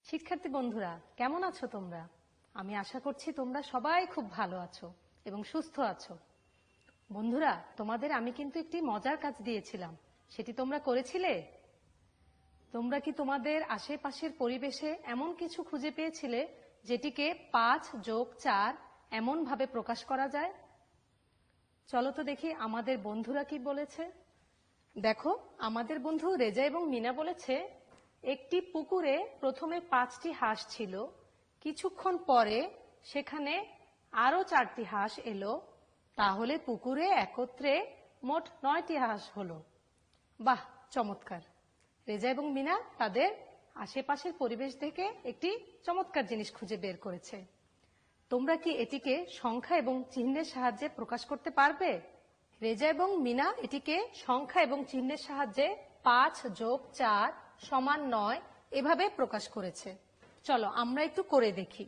শিক্ষার্থী বন্ধুরা, কেমন আছো তোমরা? আমি আশা করছি তোমরা সবাই খুব ভালো আছো এবং সুস্থ আছো। বন্ধুরা, তোমাদের আমি কিন্তু একটি মজার কাজ দিয়েছিলাম, সেটি তোমরা করেছিলে? তোমরা কি তোমাদের আশেপাশের পরিবেশে এমন কিছু খুঁজে পেয়েছিলে যেটিকে 5+4 এমন ভাবে প্রকাশ করা যায়? চলো তো দেখি আমাদের বন্ধুরা কি বলেছে। দেখো, আমাদের বন্ধু রেজা এবং মিনা বলেছে, একটি পুকুরে প্রথমে 5টি হাঁস ছিল, কিছুক্ষণ পরে সেখানে আরো 4টি হাঁস এলো, তাহলে পুকুরে একত্রে মোট 9টি হাঁস হলো। বাহ, চমৎকার! রেজা এবং মিনা তাদের আশেপাশের পরিবেশ থেকে একটি চমৎকার জিনিস খুঁজে বের করেছে। তোমরা কি এটিকে সংখ্যা এবং চিহ্নের সাহায্যে প্রকাশ করতে পারবে? রেজা এবং মিনা এটিকে সংখ্যা এবং চিহ্নের সাহায্যে 5+4 = 9 এভাবে প্রকাশ করেছে। চলো আমরা একটু করে দেখি।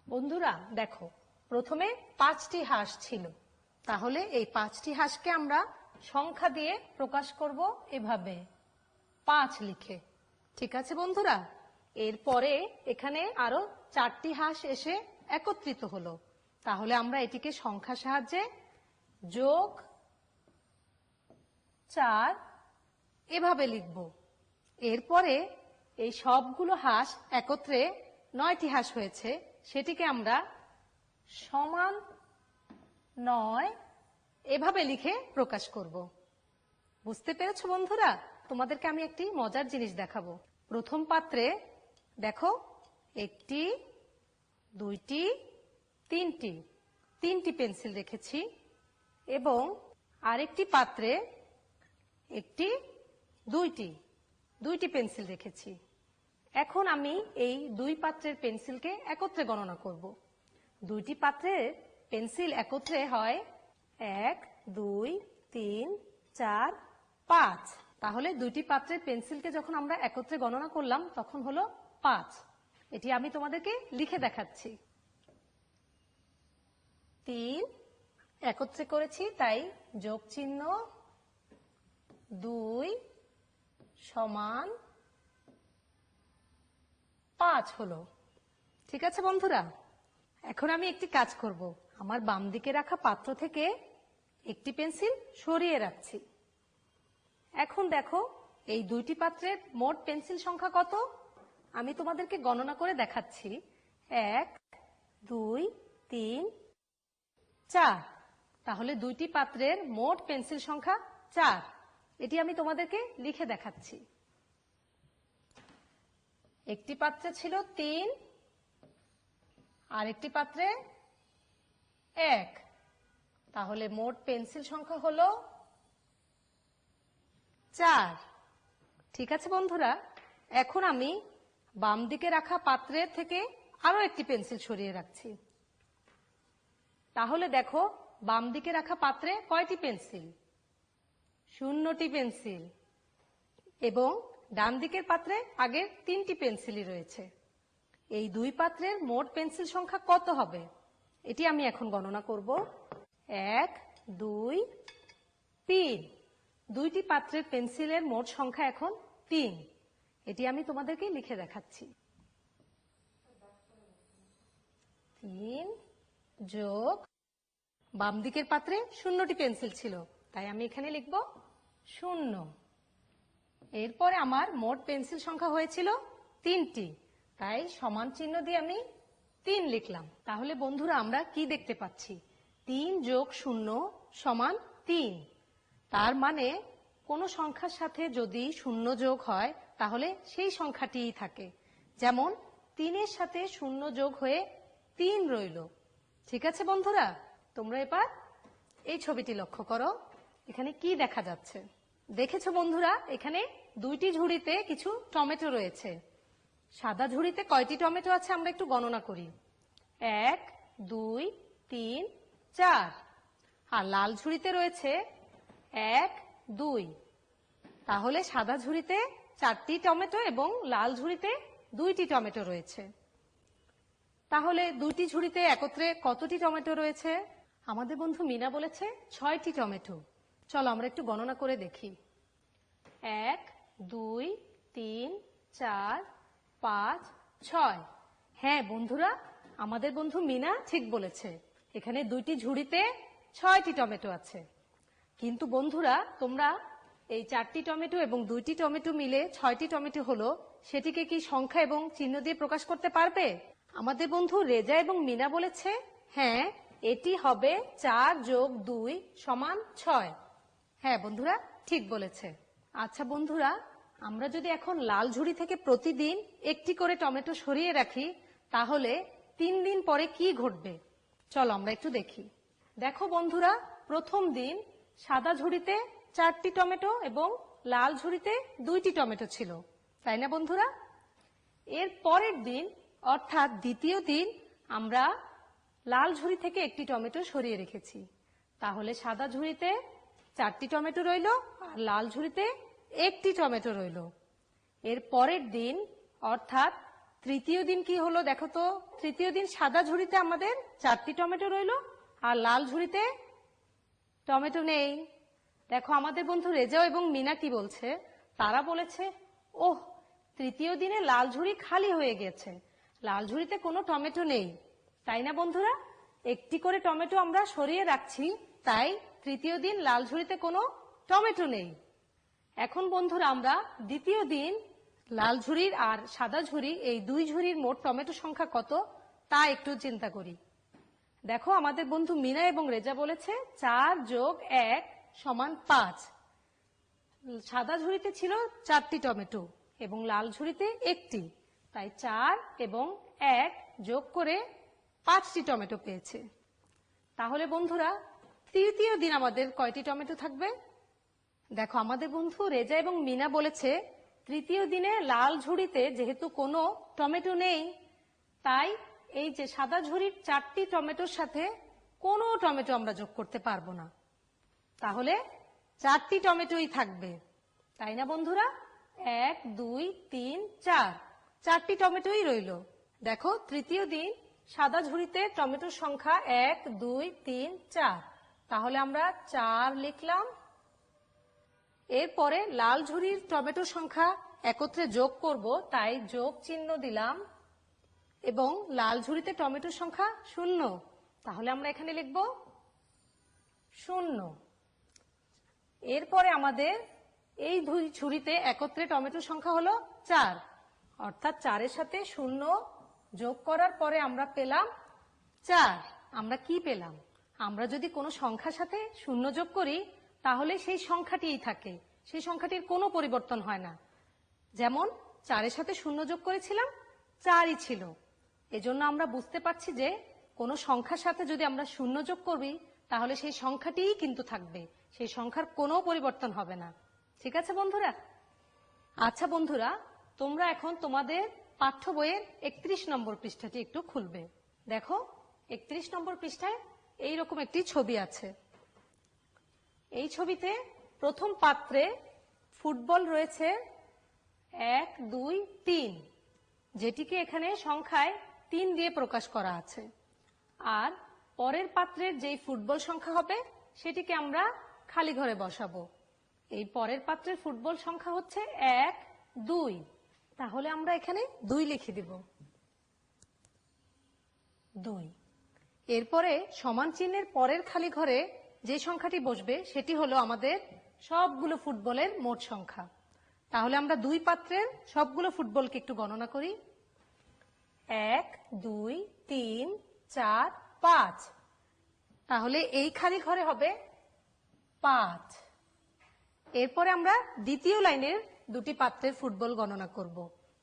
বন্ধুরা দেখো, প্রথমে 5টি হাঁস ছিল, তাহলে এই 5টি হাঁসকে আমরা সংখ্যা দিয়ে প্রকাশ করব এভাবে 5 লিখে। ঠিক আছে বন্ধুরা, এরপরে এখানে আরো 4টি হাঁস এসে একত্রিত হলো, তাহলে আমরা এটিকে সংখ্যার সাহায্যে +4 এভাবে লিখব। এরপরে এই সবগুলো হাঁস একত্রে 9টি হাঁস হয়েছে, সেটিকে আমরা =9 এভাবে লিখে প্রকাশ করব। বুঝতে পেরেছো বন্ধুরা? তোমাদেরকে আমি একটি মজার জিনিস দেখাবো। প্রথম পাত্রে দেখো, 1টি 2টি 3টি পেন্সিল রেখেছি এবং আরেকটি পাত্রে 1টি 2টি পেন্সিল রেখেছি। এখন আমি এই 2 পাত্রের পেন্সিলকে একত্রে গণনা করব। 2টি পাত্রের পেন্সিল একত্রে হয় 1 2 3 4 5। তাহলে 2টি পাত্রের পেন্সিলকে যখন আমরা একত্রে গণনা করলাম তখন হলো 5। এটি আমি তোমাদেরকে লিখে দেখাচ্ছি। 3 একত্রে করেছি, তাই যোগ চিহ্ন, 2 = 5 হলো। ঠিক আছে বন্ধুরা, এখন আমি একটি কাজ করব। আমার বাম দিকে রাখা পাত্র থেকে একটি পেন্সিল সরিয়ে রাখছি। এখন দেখো, এই 2টি পাত্রের মোট পেন্সিল সংখ্যা কত? আমি তোমাদেরকে গণনা করে দেখাচ্ছি। 1 2 3 4। তাহলে 2টি পাত্রের মোট পেন্সিল সংখ্যা 4। এটি আমি তোমাদেরকে লিখে দেখাচ্ছি। একটি পাত্রে ছিল 3, আর একটি পাত্রে 1। তাহলে মোট পেন্সিল সংখ্যা হলো 4। ঠিক আছে বন্ধুরা, এখন আমি বাম দিকে রাখা পাত্রের থেকে আরো একটি পেন্সিল সরিয়ে রাখছি। তাহলে দেখো, বাম দিকে রাখা পাত্রে কয়টি পেন্সিল? 0টি পেন্সিল। এবং ডান দিকের পাত্রে আগের 3টি পেন্সিলই রয়েছে। এই 2 পাত্রের মোট পেন্সিল সংখ্যা কত হবে? এটি আমি এখন গণনা করব। 1 2 3। 2টি পাত্রের পেন্সিলের মোট সংখ্যা এখন 3। এটি আমি তোমাদেরকে লিখে দেখাচ্ছি। 3 যোগ, বাম দিকের পাত্রে 0টি পেন্সিল ছিল, তাই আমি এখানে লিখব 0। এরপরে আমার মোট পেন্সিল সংখ্যা হয়েছিল 3টি, তাই সমান চিহ্ন দিয়ে আমি 3 লিখলাম। তাহলে বন্ধুরা, আমরা কি দেখতে পাচ্ছি? 3 যোগ 0 সমান 3। তার মানে কোনো সংখ্যার সাথে যদি 0 যোগ হয় তাহলে সেই সংখ্যাটিই থাকে। যেমন 3-এর সাথে 0 যোগ হয়ে 3 রইল। ঠিক আছে বন্ধুরা, তোমরা এবার এই ছবিটি লক্ষ্য করো। এখানে কি দেখা যাচ্ছে? দেখেছো বন্ধুরা, এখানে 2টি ঝুড়িতে কিছু টমেটো রয়েছে। সাদা ঝুড়িতে কয়টি টমেটো আছে আমরা একটু গণনা করি। 1 2 3 4। আর লাল ঝুড়িতে রয়েছে 1 2। তাহলে সাদা ঝুড়িতে 4টি টমেটো এবং লাল ঝুড়িতে 2টি টমেটো রয়েছে। তাহলে 2টি ঝুড়িতে একত্রে কতটি টমেটো রয়েছে? আমাদের বন্ধু মিনা বলেছে 6টি টমেটো। চলো আমরা একটু গণনা করে দেখি। 1 2 3 4 5, 6। হ্যাঁ বন্ধুরা, আমাদের বন্ধু মিনা ঠিক বলেছে, এখানে 2টি ঝুড়িতে 6টি টমেটো আছে। কিন্তু বন্ধুরা, তোমরা এই 4টি টমেটো এবং 2টি টমেটো মিলে 6টি টমেটো হলো, সেটিকে কি সংখ্যা এবং চিহ্ন দিয়ে প্রকাশ করতে পারবে? আমাদের বন্ধু রেজা এবং মিনা বলেছে হ্যাঁ, এটি হবে 4 + 2 = 6। হ্যাঁ বন্ধুরা, ঠিক বলেছে। আচ্ছা বন্ধুরা, আমরা যদি এখন লাল ঝুড়ি থেকে প্রতিদিন একটি করে টমেটো সরিয়ে রাখি, তাহলে 3 দিন পরে কি ঘটবে? চলো আমরা একটু দেখি। দেখো বন্ধুরা, প্রথম দিন সাদা ঝুড়িতে 4টি টমেটো এবং লাল ঝুড়িতে 2টি টমেটো ছিল, তাই না বন্ধুরা? এর পরের দিন অর্থাৎ দ্বিতীয় দিন আমরা লাল ঝুড়ি থেকে একটি টমেটো সরিয়ে রেখেছি, তাহলে সাদা ঝুড়িতে 4টি টমেটো রইল আর লাল ঝুড়িতে একটি টমেটো রইল। এর পরের দিন অর্থাৎ তৃতীয় দিন কি হলো দেখো তো? তৃতীয় দিন সাদা ঝুড়িতে আমাদের 4টি টমেটো রইল আর লাল ঝুড়িতে টমেটো নেই। দেখো আমাদের বন্ধু রেজাও এবং মিনা কি বলছে, তারা বলেছে ওহ, তৃতীয় দিনে লাল ঝুড়ি খালি হয়ে গেছে, লাল ঝুড়িতে কোনো টমেটো নেই, তাই না বন্ধুরা? একটি করে টমেটো আমরা সরিয়ে রাখছি, তাই তৃতীয় দিন লাল ঝুড়িতে কোনো টমেটো নেই। এখন বন্ধুরা, আমরা দ্বিতীয় দিন লাল ঝুড়ির আর সাদা ঝুড়ি এই 2 ঝুড়ির মোট টমেটো সংখ্যা কত তা একটু চিন্তা করি। দেখো আমাদের বন্ধু মিনা এবং রেজা বলেছে 4 + 1 = 5। সাদা ঝুড়িতে ছিল 4টি টমেটো এবং লাল ঝুড়িতে একটি, তাই 4 এবং 1 যোগ করে 5টি টমেটো পেয়েছে। তাহলে বন্ধুরা, তৃতীয় দিন আমাদের কয়টি টমেটো থাকবে? দেখো আমাদের বন্ধু রেজা এবং মিনা বলেছে তৃতীয় দিনে লাল ঝুড়িতে যেহেতু কোনো টমেটো নেই, তাই এই যে সাদা ঝুড়ির 4টি টমেটোর সাথে কোনো টমেটো আমরা যোগ করতে পারবো না, তাহলে 4টি টমেটোই থাকবে, তাই না বন্ধুরা? 1, 2, 3, 4, 4টি টমেটোই রইল। দেখো তৃতীয় দিন সাদা ঝুড়িতে টমেটোর সংখ্যা 1, 2, 3, 4, তাহলে আমরা 4 লিখলাম। এরপরে লাল ঝুড়ির টমেটোর সংখ্যা একত্রে যোগ করব, তাই যোগ চিহ্ন দিলাম এবং লাল ঝুড়িতে টমেটোর সংখ্যা 0, তাহলে আমরা এখানে লিখব 0। এরপরে আমাদের এই 2 ঝুড়িতে একত্রে টমেটোর সংখ্যা হলো 4, অর্থাৎ 4-এর সাথে 0 যোগ করার পরে আমরা পেলাম 4। আমরা কি পেলাম? আমরা যদি কোনো সংখ্যার সাথে 0 যোগ করি তাহলে সেই সংখ্যাটিই থাকে, সেই সংখ্যাটির কোনো পরিবর্তন হয় না। যেমন 4-এর সাথে 0 যোগ করেছিলাম, 4ই ছিল। এজন্য আমরা বুঝতে পারছি যে কোনো সংখ্যার সাথে যদি আমরা 0 যোগ করি তাহলে সেই সংখ্যাটিই কিন্তু থাকবে, সেই সংখ্যার কোনো পরিবর্তন হবে না। ঠিক আছে বন্ধুরা? আচ্ছা বন্ধুরা, তোমরা এখন তোমাদের পাঠ্য বইয়ের 31 নম্বর পৃষ্ঠাটি একটু খুলবে। দেখো 31 নম্বর পৃষ্ঠায় এইরকম একটি ছবি আছে। এই ছবিতে প্রথম পাত্রে ফুটবল রয়েছে 1, 2, 3, যেটিকে এখানে সংখ্যায় 3 দিয়ে প্রকাশ করা আছে। আর পরের পাত্রের যেই ফুটবল সংখ্যা হবে সেটিকে আমরা খালি ঘরে বসাবো। এই পরের পাত্রের ফুটবল সংখ্যা হচ্ছে 1, 2, তাহলে আমরা এখানে 2 লিখে দিব, 2। এরপরে সমান চিহ্নের পরের খালি ঘরে যে সংখ্যাটি বসবে সেটি হলো আমাদের সবগুলো ফুটবলের মোট সংখ্যা। তাহলে আমরা 2 পাত্রের সবগুলো ফুটবলকে একটু গণনা করি। 1, 2, 3, 4, 5, তাহলে এই খালি ঘরে হবে 5। এরপরে আমরা দ্বিতীয় লাইনের 2টি পাত্রের ফুটবল গণনা করব।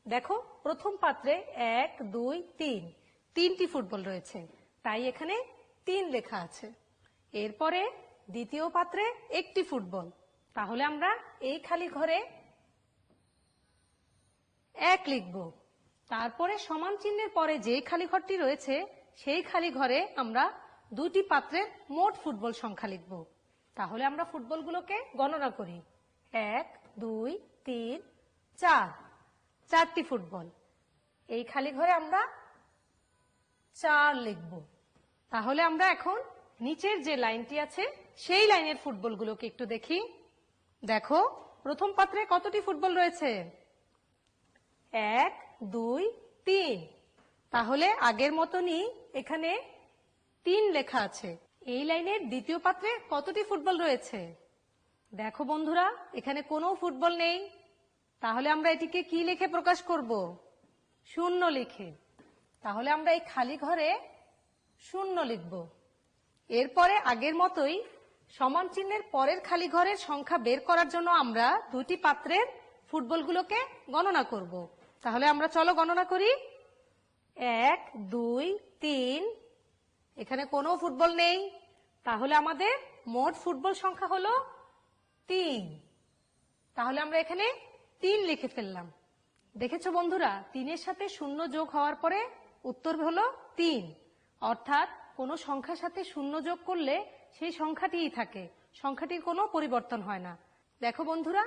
দেখো প্রথম পাত্রে 1, 2, 3, 3টি ফুটবল রয়েছে, তাই এখানে 3 লেখা আছে। এরপরে দ্বিতীয় পাত্রে একটি ফুটবল, তাহলে আমরা এই খালি ঘরে 1 লিখব। তারপরে সমান চিহ্নের পরে যে খালি ঘরটি রয়েছে সেই খালি ঘরে আমরা 2টি পাত্রের মোট ফুটবল সংখ্যা লিখব। তাহলে আমরা ফুটবলগুলোকে গণনা করি। 1, 2, 3, 4, 4টি ফুটবল। এই খালি ঘরে আমরা 4 লিখব। তাহলে আমরা এখন নিচের যে লাইনটি আছে সেই লাইনের ফুটবলগুলোকে একটু দেখি। দেখো প্রথম পাত্রে কতটি ফুটবল রয়েছে? 1, 2 3। তাহলে আগের মতনই এখানে 3 লেখা আছে। এই লাইনের দ্বিতীয় পাত্রে কতটি ফুটবল রয়েছে? দেখো বন্ধুরা, এখানে কোনো ফুটবল নেই। তাহলে আমরা এটিকে কি লিখে প্রকাশ করব? শূন্য লিখে। তাহলে আমরা এই খালি ঘরে শূন্য লিখব। এরপরে আগের মতোই সমান চিহ্নের পরের খালি ঘরের সংখ্যা বের করার জন্য আমরা দুটি পাত্রের ফুটবলগুলোকে গণনা করব। তাহলে আমরা চলো গণনা করি। 1 2 3। এখানে কোনো ফুটবল নেই। তাহলে আমাদের মোট ফুটবল সংখ্যা হলো 3। তাহলে আমরা এখানে 3 লিখে ফেললাম। দেখেছো বন্ধুরা, 3-এর সাথে শূন্য যোগ হওয়ার পরে উত্তর হলো 3। অর্থাৎ কোনো সংখ্যার সাথে শূন্য যোগ করলে সেই সংখ্যাটিই থাকে, সংখ্যাটির কোনো পরিবর্তন হয় না। দেখো বন্ধুরা,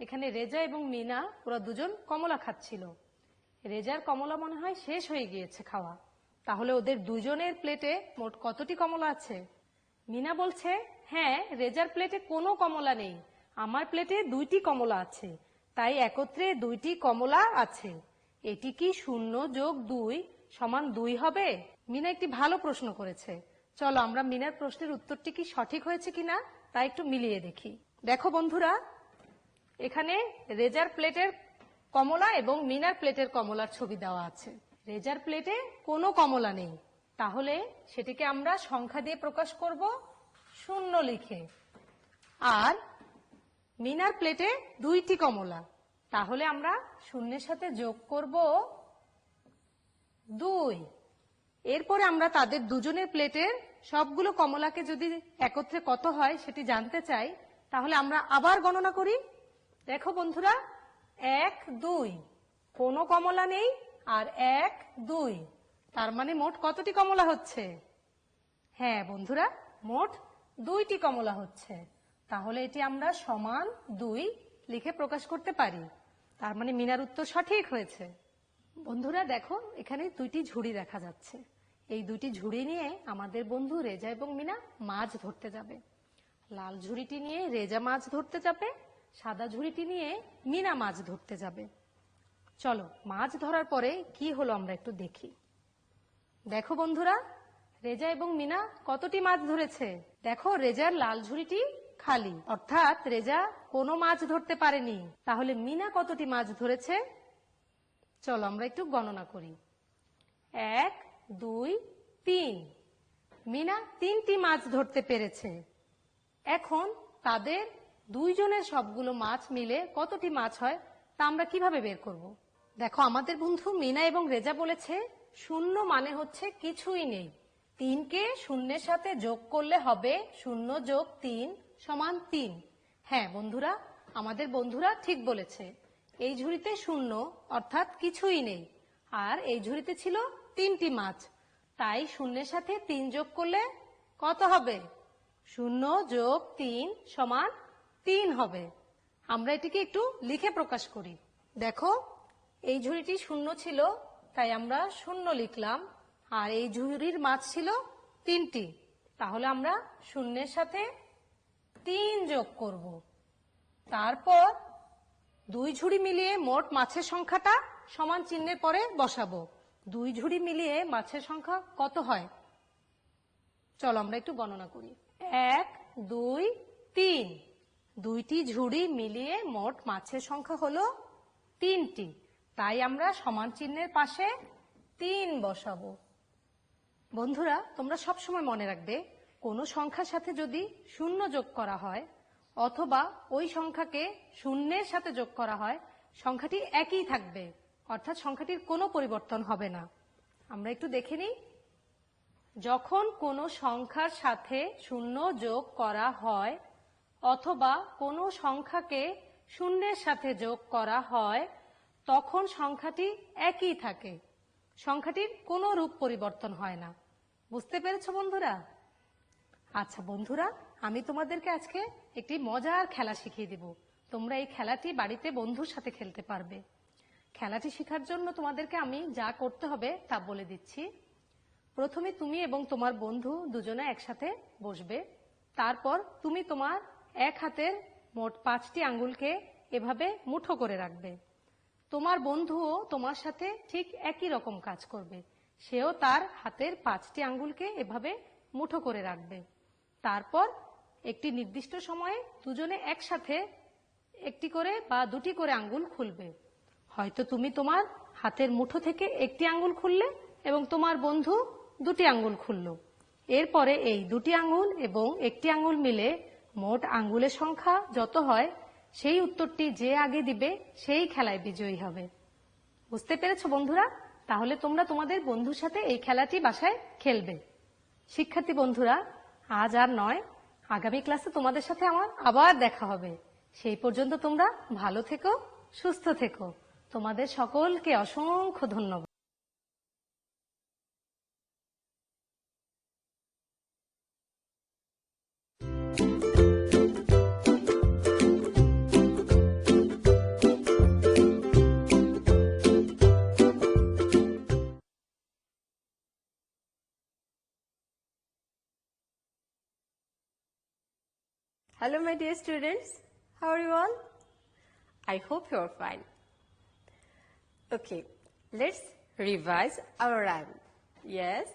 এখানে রেজা এবং মিনা ওরা দুজন কমলা খাচ্ছিল। রেজার কমলা মনে হয় শেষ হয়ে গিয়েছে খাওয়া। তাহলে ওদের দুজনের প্লেটে মোট কতটি কমলা আছে? মিনা বলছে, হ্যাঁ, রেজার প্লেটে কোনো কমলা নেই, আমার প্লেটে 2টি কমলা আছে, তাই একত্রে 2টি কমলা আছে। এটি কি 0 যোগ 2 সমান 2 হবে? মিনা একটি ভালো প্রশ্ন করেছে। চলো আমরা মিনার প্রশ্নের উত্তরটি কি সঠিক হয়েছে কিনা তা একটু মিলিয়ে দেখি। দেখো বন্ধুরা, এখানে রেজার প্লেটের কমলা এবং মিনার প্লেটের কমলার ছবি দেওয়া আছে। রেজার প্লেটে কোনো কমলা নেই, তাহলে সেটিকে আমরা সংখ্যা দিয়ে প্রকাশ করব 0 লিখে। আর মিনার প্লেটে 2টি কমলা, তাহলে আমরা শূন্যের সাথে যোগ করব 2। এরপরে আমরা তাদের দুজনের প্লেটের সবগুলো কমলাকে যদি একত্রে কত হয় সেটি জানতে চাই, তাহলে আমরা আবার গণনা করি। দেখো বন্ধুরা, 1 2, কোনো কমলা নেই, আর 1 2, তার মানে মোট কতটি কমলা হচ্ছে? হ্যাঁ বন্ধুরা, মোট 2টি কমলা হচ্ছে। তাহলে এটি আমরা সমান 2 লিখে প্রকাশ করতে পারি। তার মানে মিনার উত্তর সঠিক হয়েছে। বন্ধুরা দেখো, এখানে 2টি ঝুড়ি দেখা যাচ্ছে। এই 2টি ঝুড়ি নিয়ে আমাদের বন্ধু রেজা এবং মিনা মাছ ধরতে যাবে। লাল ঝুড়িটি নিয়ে রেজা মাছ ধরতে যাবে, সাদা ঝুড়িটি নিয়ে মিনা মাছ ধরতে যাবে। চলো মাছ ধরার পরে কি হলো আমরা একটু দেখি। দেখো বন্ধুরা, রেজা এবং মিনা কতটি মাছ ধরেছে? দেখো, রেজার লাল ঝুড়িটি খালি, অর্থাৎ রেজা কোনো মাছ ধরতে পারেনি। তাহলে মিনা কতটি মাছ ধরেছে? চলো আমরা একটু গণনা করি। 1 2 3। মিনা 3টি মাছ ধরতে পেরেছে। এখন তাদের দুইজনের সবগুলো মাছ মিলে কতটি মাছ হয় তা আমরা কিভাবে বের করব? দেখো, আমাদের বন্ধু মিনা এবং রেজা বলেছে 0 মানে হচ্ছে কিছুই নেই। 3কে শূন্যের সাথে যোগ করলে হবে 0 যোগ 3 সমান 3। হ্যাঁ বন্ধুরা, আমাদের বন্ধুরা ঠিক বলেছে। এই ঝুড়িতে 0 অর্থাৎ কিছুই নেই, আর এই ঝুড়িতে ছিল 3টি মাছ, তাই শূন্যের সাথে 3 যোগ করলে কত হবে? 0 যোগ 3 সমান 3 হবে। আমরা এটিকে একটু লিখে প্রকাশ করি। দেখো, এই ঝুড়িটি 0 ছিল, তাই আমরা 0 লিখলাম, আর এই ঝুড়ির মাছ ছিল 3টি, তাহলে আমরা শূন্যের সাথে 3 যোগ করব। তারপর 2 ঝুড়ি মিলিয়ে মোট মাছের সংখ্যাটা সমান চিহ্নের পরে বসাবো। 2 ঝুড়ি মিলিয়ে মাছের সংখ্যা কত হয়? চলো আমরা একটু গণনা করি। 1 2 3। 2টি ঝুড়ি মিলিয়ে মোট মাছের সংখ্যা হলো 3টি, তাই আমরা সমান চিহ্নের পাশে 3 বসাবো। বন্ধুরা, তোমরা সবসময় মনে রাখবে, কোনো সংখ্যার সাথে যদি 0 যোগ করা হয় অথবা ওই সংখ্যাকে শূন্যের সাথে যোগ করা হয়, সংখ্যাটি একই থাকবে, অর্থাৎ সংখ্যাটির কোনো পরিবর্তন হবে না। আমরা একটু দেখে নিই। যখন কোনো সংখ্যার সাথে 0 যোগ করা হয় অথবা কোনো সংখ্যাকে শূন্যের সাথে যোগ করা হয়, তখন সংখ্যাটি একই থাকে, সংখ্যাটির কোনো রূপ পরিবর্তন হয় না। বুঝতে পেরেছো বন্ধুরা? আচ্ছা বন্ধুরা, আমি তোমাদেরকে আজকে একটি মজার খেলা শিখিয়ে দেব। তোমরা এই খেলাটি বাড়িতে বন্ধুর সাথে খেলতে পারবে। খেলাটি শেখার জন্য তোমাদেরকে আমি যা করতে হবে তা বলে দিচ্ছি। প্রথমে তুমি এবং তোমার বন্ধু দুজনে একসাথে বসবে। তারপর তুমি তোমার এক হাতের মোট 5টি আঙ্গুলকে এভাবে মুঠো করে রাখবে। তোমার বন্ধুও তোমার সাথে ঠিক একই রকম কাজ করবে। সেও তার হাতের 5টি আঙ্গুলকে এভাবে মুঠো করে রাখবে। তারপর একটি নির্দিষ্ট সময়ে দুজনে একসাথে একটি করে বা দুটি করে আঙ্গুল খুলবে। হয়তো তুমি তোমার হাতের মুঠো থেকে একটি আঙ্গুল খুললে এবং তোমার বন্ধু দুটি আঙ্গুল খুললো। এরপরে এই দুটি আঙ্গুল এবং একটি আঙ্গুল মিলে মোট আঙ্গুলের সংখ্যা যত হয় সেই উত্তরটি যে আগে দিবে সেই খেলায় বিজয়ী হবে। বুঝতে পেরেছো বন্ধুরা? তাহলে তোমরা তোমাদের বন্ধুর সাথে এই খেলাটি বাসায় খেলবে। শিক্ষার্থী বন্ধুরা, আজ আর নয়, আগামী ক্লাসে তোমাদের সাথে আমার আবার দেখা হবে। সেই পর্যন্ত তোমরা ভালো থেকো, সুস্থ থেকো। তোমাদের সকলকে অসংখ্য ধন্যবাদ। Hello my dear students, how are you all? I hope you are fine. Okay, let's revise our rhyme. Yes,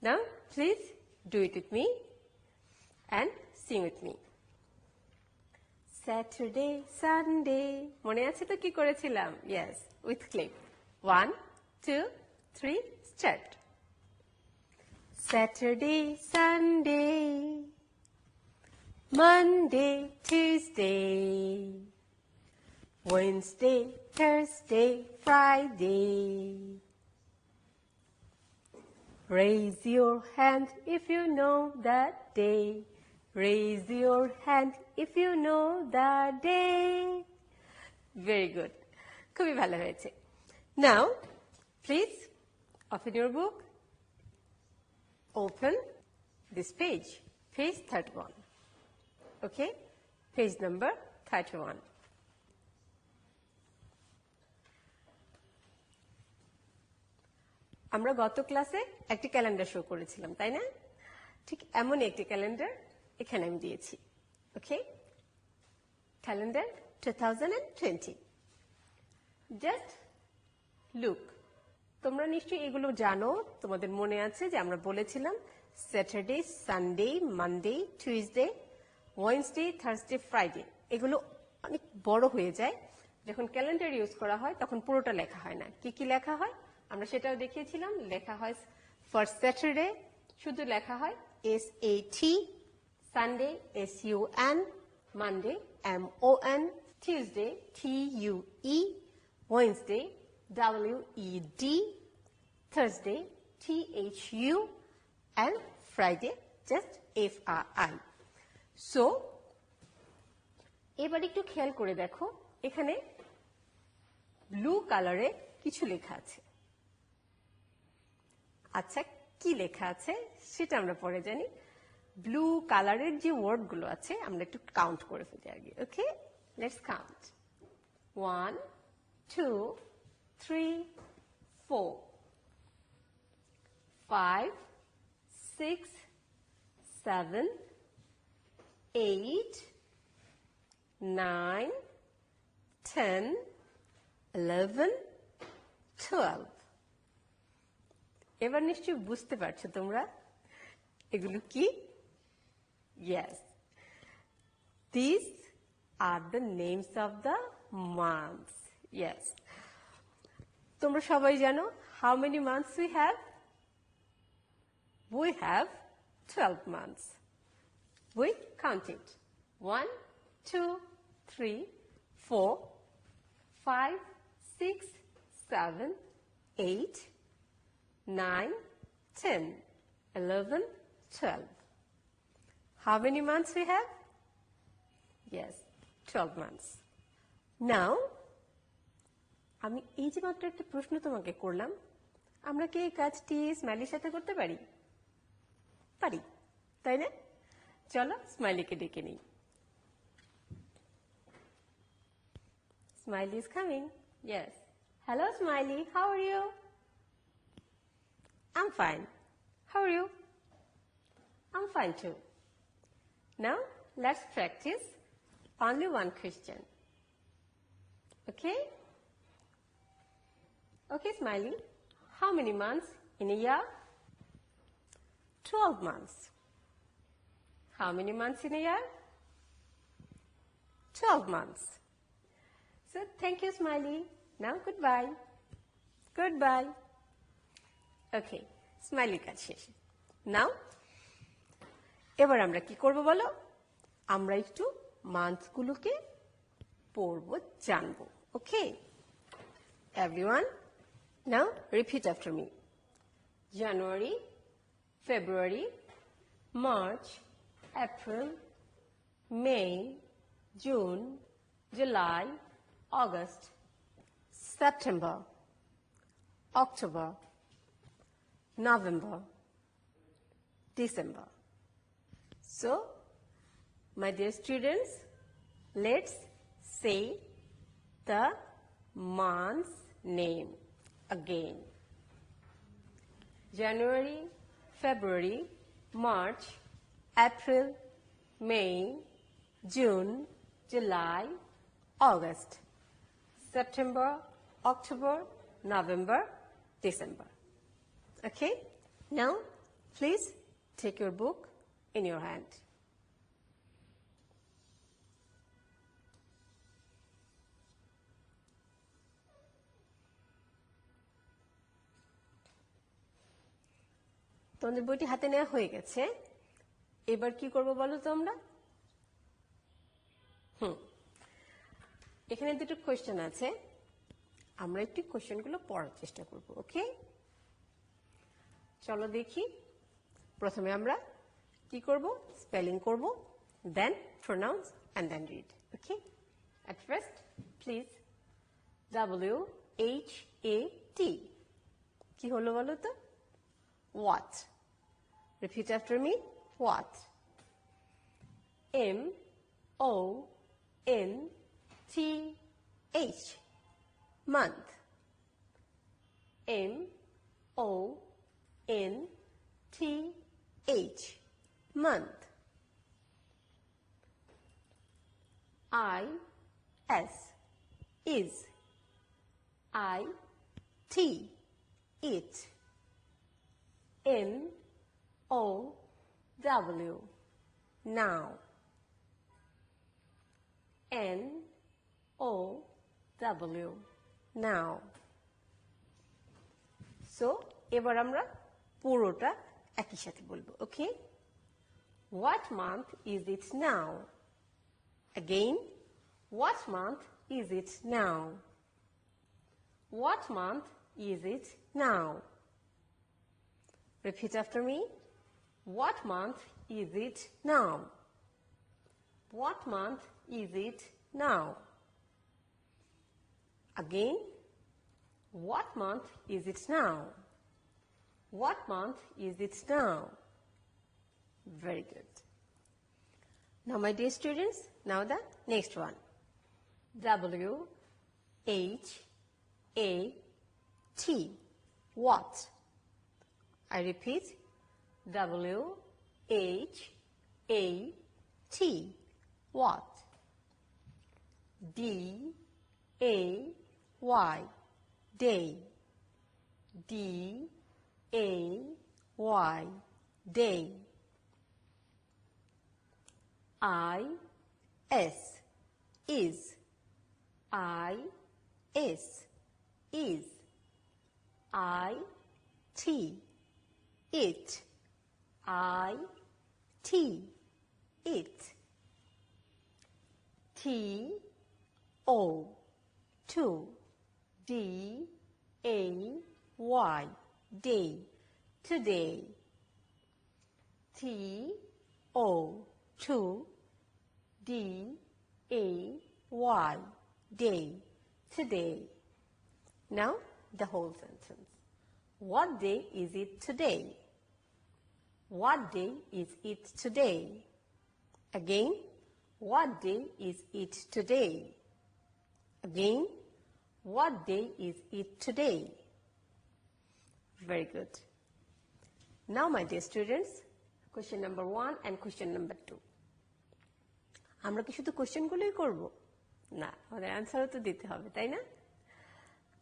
now please do it with me and sing with me. Saturday, Sunday. মনে আছে তো কি করেছিলাম? Yes, with clip. 1, 2, 3, start. Saturday, Sunday. Monday, Tuesday, Wednesday, Thursday, Friday. Raise your hand if you know that day. Raise your hand if you know that day. Very good. খুবই ভালো হয়েছে. Now, please open your book. Open this page, page 31. Okay, page number 31. আমরা গত ক্লাসে একটি calendar show করেছিলাম, তাই না? ঠিক এমন একটি ক্যালেন্ডার এখানে আমি দিয়েছি। ওকে, ক্যালেন্ডার 2020. Just look. তোমরা নিশ্চয়ই এগুলো জানো, তোমাদের মনে আছে যে আমরা বলেছিলাম Saturday, Sunday, Monday, Tuesday, Wednesday, Thursday, Friday এগুলো অনেক বড় হয়ে যায়। যখন ক্যালেন্ডার ইউজ করা হয় তখন পুরোটা লেখা হয় না। কি কি লেখা হয় আমরা সেটাও দেখিয়েছিলাম। লেখা হয় ফর স্যাটারডে শুধু লেখা হয় SAT, Sunday SUN, Monday MON, Tuesday TUE, Wednesday WED, Thursday THU, and Friday just FRI. So এবার একটু খেয়াল করে দেখো, এখানে ব্লু কালারে কিছু লেখা আছে। আচ্ছা, কি লেখা আছে সেটা আমরা পরে জানি। ব্লু কালারের যে ওয়ার্ড গুলো আছে আমরা একটু কাউন্ট করে ফেলি আগে। ওকে, লেটস কাউন্ট। 1, 2, 3, 4, 5, 6, 7, 8, 9, 10, 11, 12. এবার নিশ্চয়ই বুঝতে পারছো তোমরা এগুলো কি? Yes, these are the names of the months. Yes, তোমরা সবাই জানো how many months we have? We have 12 months. We count it. 1, 2, 3, 4, 5, 6, 7, 8, 9, 10, 11, 12. How many months we have? Yes, 12 months. Now, আমি এই যে মাত্র একটা প্রশ্ন তোমাকে করলাম, আমরা কি এই কাজটি স্মাইলির সাথে করতে পারি? পারি, তাই না? চলো স্মাইলিকে ডেকে নিই। Smiley is coming. Yes. Hello, Smiley. How are you? I'm fine. How are you? I'm fine too. Now, let's practice only one question. Okay? Okay, Smiley. How many months in a year? 12 months. How many months in a year? 12 months. So, thank you, Smiley. Now, goodbye. Goodbye. Okay, Smiley কাজ শেষ। Now, এবার আমরা কি করব বলো? আমরা একটু মান্থগুলোকে পড়ব, জানব। Okay? Everyone, now repeat after me. January, February, March, April, May, June, July, August, September, October, November, December. So, my dear students, let's say the month's name again. January, February, March, April, May, June, July, August, September, October, November, December. Okay? Now, please take your book in your hand. তোমাদের বইটি হাতে নেওয়া হয়ে গেছে। এবার কি করব বলো তো আমরা? এখানে দুটো কোয়েশ্চেন আছে, আমরা একটু কোয়েশ্চেনগুলো পড়ার চেষ্টা করব। ওকে, চলো দেখি। প্রথমে আমরা কি করব? স্পেলিং করব, then pronounce and then read. Okay, at first please WHAT কি হলো বলো তো? What? Repeat after me. What? MONTH. Month. MONTH. Month. Is. IT. It. NOW. Now. NOW. Now. So, এবার আমরা পুরোটা একই সাথে বলবো। Okay? What month is it now? Again, what month is it now? What month is it now? Repeat after me. What month is it now? What month is it now? Again, what month is it now? What month is it now? Very good. Now, my dear students, now the next one. WHAT. What? I repeat, WHAT. What? DAY. Day. DAY. Day. IS. Is. IS. Is. IT. It. IT. It. TO. To. DAY. Day. Today. TO. To. DAY. Day. Today. Now, the whole sentence. What day is it today? What day is it today? Again, what day is it today? Again, what day is it today? Very good. Now, my dear students, question number 1 and question number 2. আমরা কি শুধু কোশ্চেনগুলোই করব? না, আমাদের অ্যান্সারও তো দিতে হবে, তাই না?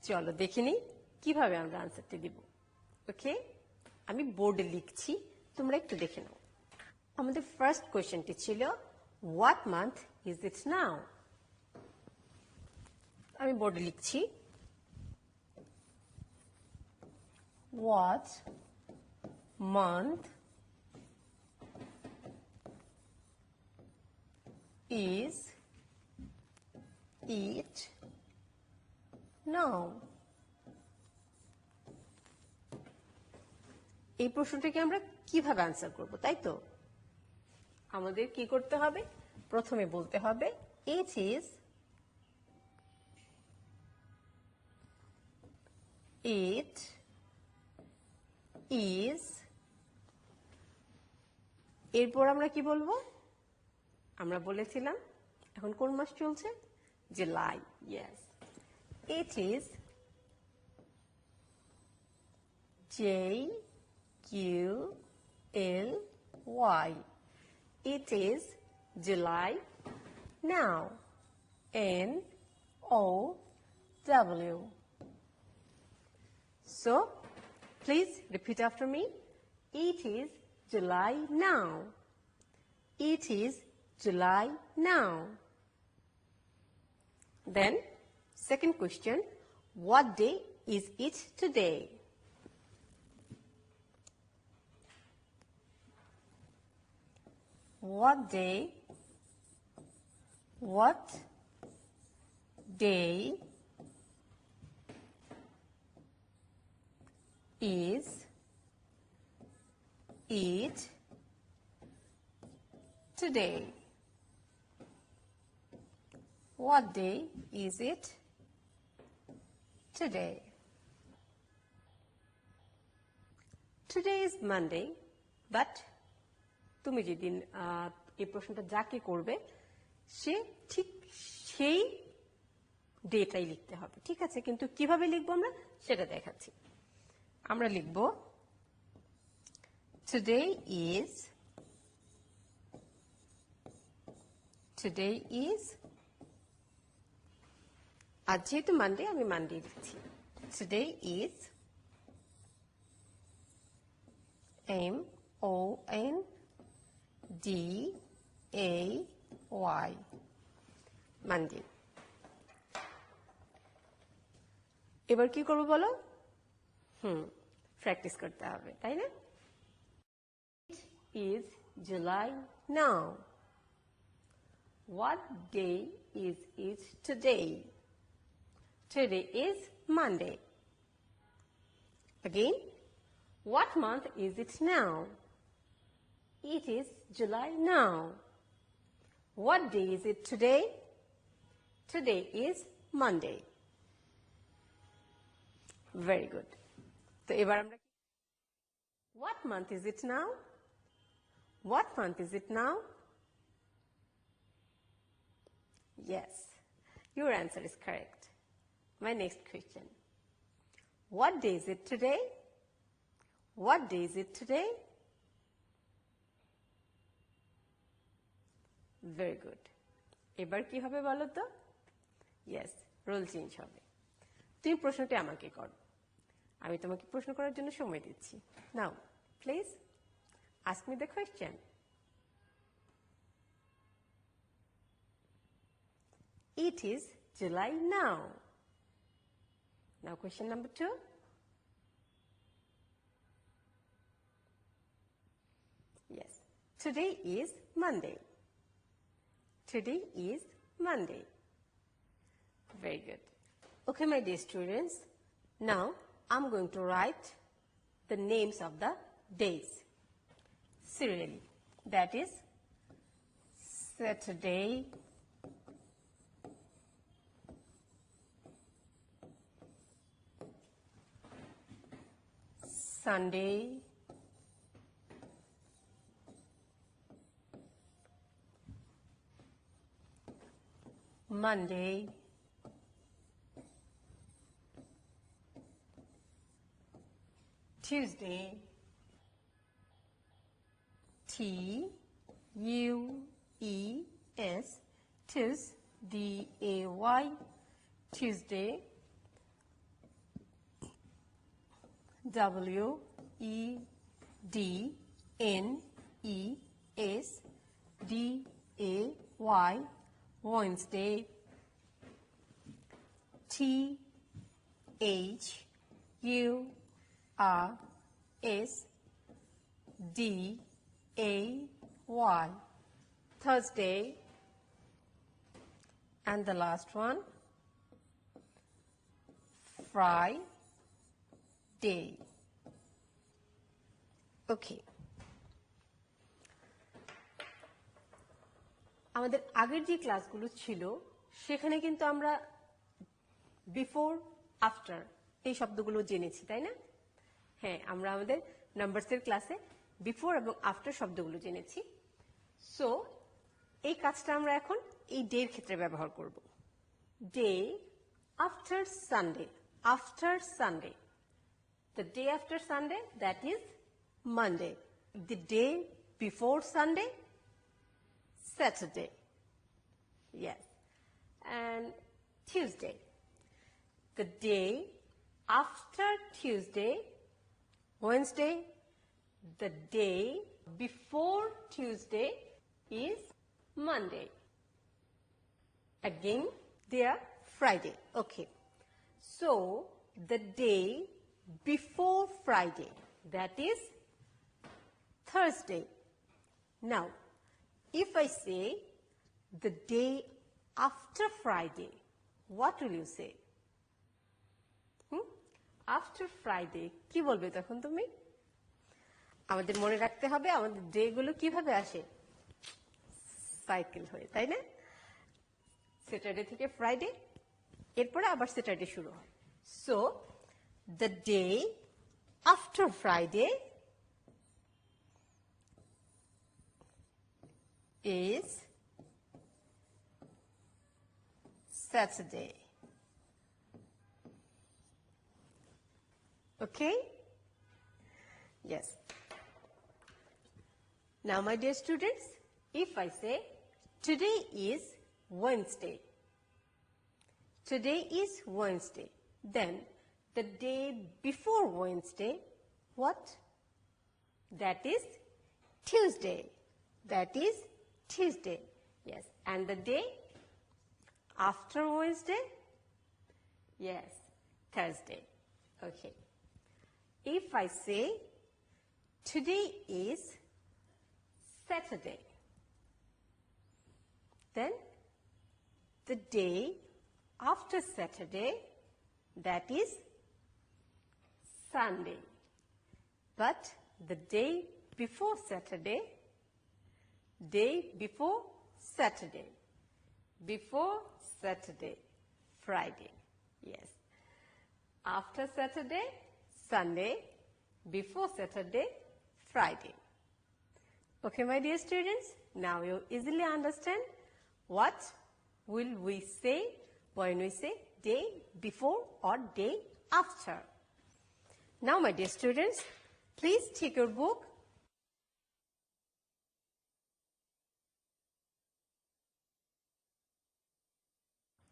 চলো দেখে নিই কিভাবে আমরা আনসারটি দিব। ওকে, আমি বোর্ডে লিখছি, তোমরা একটু দেখে নাও। আমাদের ফার্স্ট কোয়েশ্চেনটি ছিল হোয়াট মান্থ ইজ ইট নাও। আমি বোর্ডে লিখছি what month is it now? এই প্রশ্নটাকে আমরা কিভাবে আনসার করব, তাই তো? আমাদের কি করতে হবে? প্রথমে বলতে হবে it is এরপর আমরা কি বলবো? আমরা বলেছিলাম এখন কোন মাস চলছে? July. Yes, it is JULY. It is July now. NOW. So, please repeat after me. It is July now. It is July now. Then, second question, what day is it today? What day is it today? What day is it today? Today is Monday, but তুমি যেদিন এই প্রশ্নটা যাকে করবে সে ঠিক সেই ডেটাই লিখতে হবে, ঠিক আছে? কিন্তু কিভাবে লিখবো আমরা সেটা দেখাচ্ছি। আমরা লিখব today is আজ যেহেতু মানডে আমি মানডে লিখছি। today is MONDAY, Monday. এবার কি করবো বলো? প্র্যাকটিস করতে হবে, তাই না? It is July now. What day is it today? Today is Monday. Again, what month is it now? It is July now. What day is it today? Today is Monday. Very good. So, এবার আমরা what month is it now? What month is it now? Yes, your answer is correct. My next question. What day is it today? What day is it today? Very good. এবার কি হবে বলো তো? Yes, role change হবে। তুমি প্রশ্নটি আমাকে করো, আমি তোমাকে প্রশ্ন করার জন্য সময় দিচ্ছি। Now, please ask me the question. It is July now. Now, question number 2. Yes, today is Monday. Today is Monday. Very good. Okay, my dear students, now I'm going to write the names of the days serially. That is Saturday, Sunday, Monday, Tuesday, TUES, Tuesday, DAY, Tuesday, Wednesday, Wednesday, Thursday, Thursday, and the last one, Friday. Okay. আমাদের আগের যে ক্লাসগুলো ছিল সেখানে কিন্তু আমরা before after এই শব্দগুলো জেনেছি, তাই না? হ্যাঁ, আমরা আমাদের নাম্বারসের ক্লাসে বিফোর এবং আফটার শব্দগুলো জেনেছি। সো এই কাজটা আমরা এখন এই ডে এর ক্ষেত্রে ব্যবহার করব। Day after Sunday, after Sunday, the day after Sunday, that is Monday. The day before Sunday, Saturday. Yes. And Tuesday. The day after Tuesday, Wednesday. The day before Tuesday is Monday. Again, there, Friday. Okay. So, the day before Friday, that is Thursday. Now, if I say the day after Friday, what will you say? After Friday, কি বলবে তখন তুমি? আমাদের মনে রাখতে হবে আমাদের day গুলো কিভাবে আসে, সাইকেল হয়ে, তাই না? স্যাটারডে থেকে ফ্রাইডে, এরপরে আবার স্যাটারডে শুরু হয়। So the day after Friday is Saturday. Okay? Yes. Now, my dear students, if I say today is Wednesday, today is Wednesday, then the day before Wednesday, what? That is Tuesday. That is Tuesday. Yes. And the day after Wednesday? Yes, Thursday. Okay. If I say today is Saturday, then the day after Saturday, that is Sunday. But the day before Saturday, before Saturday, Friday. Yes. After Saturday, Sunday. Before Saturday, Friday. Okay, my dear students, now you easily understand what will we say when we say day before or day after. Now, my dear students, please take your book.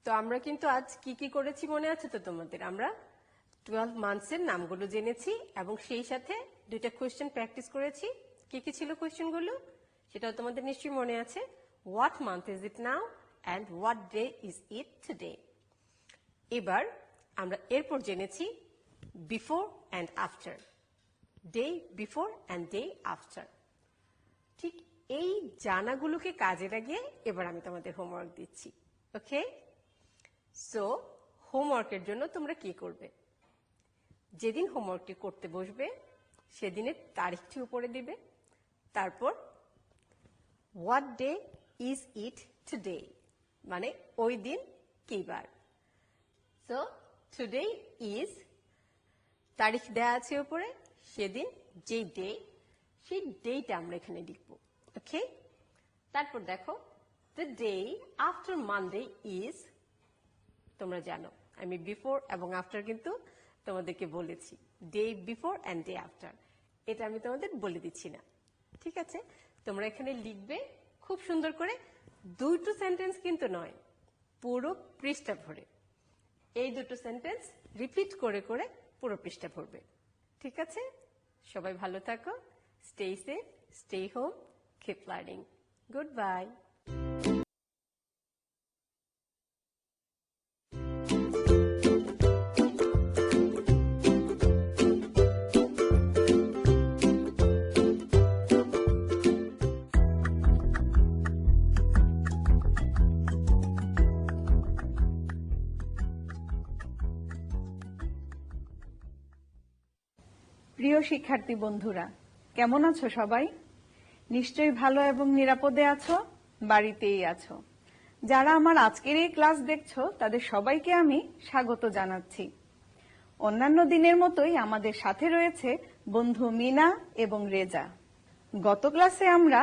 তো আমরা কিন্তু আজ কি কি করেছি মনে আছে তো তোমাদের? আমরা 12 মান্থসের নামগুলো জেনেছি এবং সেই সাথে দুইটা কোয়েশ্চেন প্র্যাকটিস করেছি। কি কি ছিল কোয়েশ্চেনগুলো সেটাও তোমাদের নিশ্চয়ই মনে আছে। What month is it now and what day is it today. এবার আমরা এরপর জেনেছি before and after, day before and day after. ঠিক এই জানাগুলোকে কাজে লাগিয়ে এবার আমি তোমাদের হোমওয়ার্ক দিচ্ছি। ওকে, সো হোমওয়ার্কের জন্য তোমরা কি করবে? যেদিন হোমওয়ার্কটি করতে বসবে সেদিনের তারিখটি উপরে দিবে, তারপর what day is it today, মানে ওই দিন কি বার। সো টুডে ইজ, তারিখ দেয়া আছে উপরে, সেদিন যে ডে, সেই ডেটা আমরা এখানে লিখব। ওকে, তারপর দেখো the day after Monday is, তোমরা জানো আমি বিফোর এবং আফটার কিন্তু তোমাদেরকে বলেছি, day before and day after, এটা আমি তোমাদের বলে দিচ্ছি না। ঠিক আছে, তোমরা এখানে লিখবে খুব সুন্দর করে, দুটো সেন্টেন্স কিন্তু নয়, পুরো পৃষ্ঠা ভরে এই দুটো সেন্টেন্স রিপিট করে করে পুরো পৃষ্ঠা ভরবে। ঠিক আছে, সবাই ভালো থাকো, stay safe, stay home, keep learning. Good bye. প্রিয় শিক্ষার্থী বন্ধুরা, কেমন আছো সবাই? নিশ্চয়ই ভালো এবং নিরাপদে আছো, বাড়িতেই আছো। যারা আমার আজকের এই ক্লাস দেখছো তাদের সবাইকে আমি স্বাগত জানাচ্ছি। অন্যান্য দিনের মতোই আমাদের সাথে রয়েছে বন্ধু মিনা এবং রেজা। গত ক্লাসে আমরা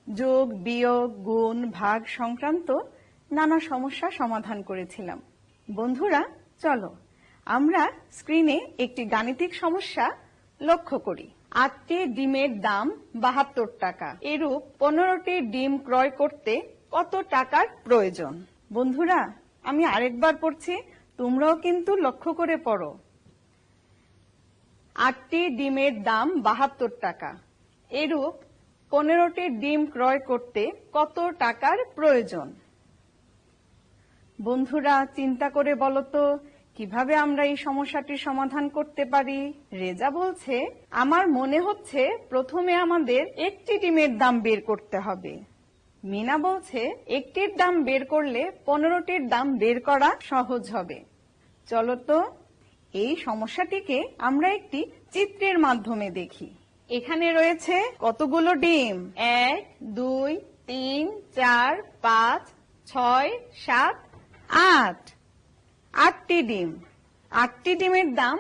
যোগ, বিয়োগ, গুণ, ভাগ সংক্রান্ত নানা সমস্যা সমাধান করেছিলাম। বন্ধুরা, চলো আমরা স্ক্রিনে একটি গাণিতিক সমস্যা লক্ষ্য করি। 8টি ডিমের দাম 72 টাকা। এরূপ 15টি ডিম ক্রয় করতে কত টাকার প্রয়োজন? বন্ধুরা, আমি আরেকবার পড়ছি, তোমরাও কিন্তু লক্ষ্য করে পড়ো। 8টি ডিমের দাম 72 টাকা। এরূপ 15টি ডিম ক্রয় করতে কত টাকার প্রয়োজন? বন্ধুরা, চিন্তা করে বলো তো কিভাবে আমরা এই সমস্যাটির সমাধান করতে পারি? রেজা বলছে, আমার মনে হচ্ছে প্রথমে আমাদের একটি ডিমের দাম বের করতে হবে। মিনা বলছে, একটির দাম বের করলে 15টির দাম বের করা সহজ হবে। চলো তো এই সমস্যাটিকে আমরা একটি চিত্রের মাধ্যমে দেখি। এখানে রয়েছে কতগুলো ডিম? 1, 2, 3, 4, 5, 6, 7, 8। 8টি ডিম। 8টি ডিমের দাম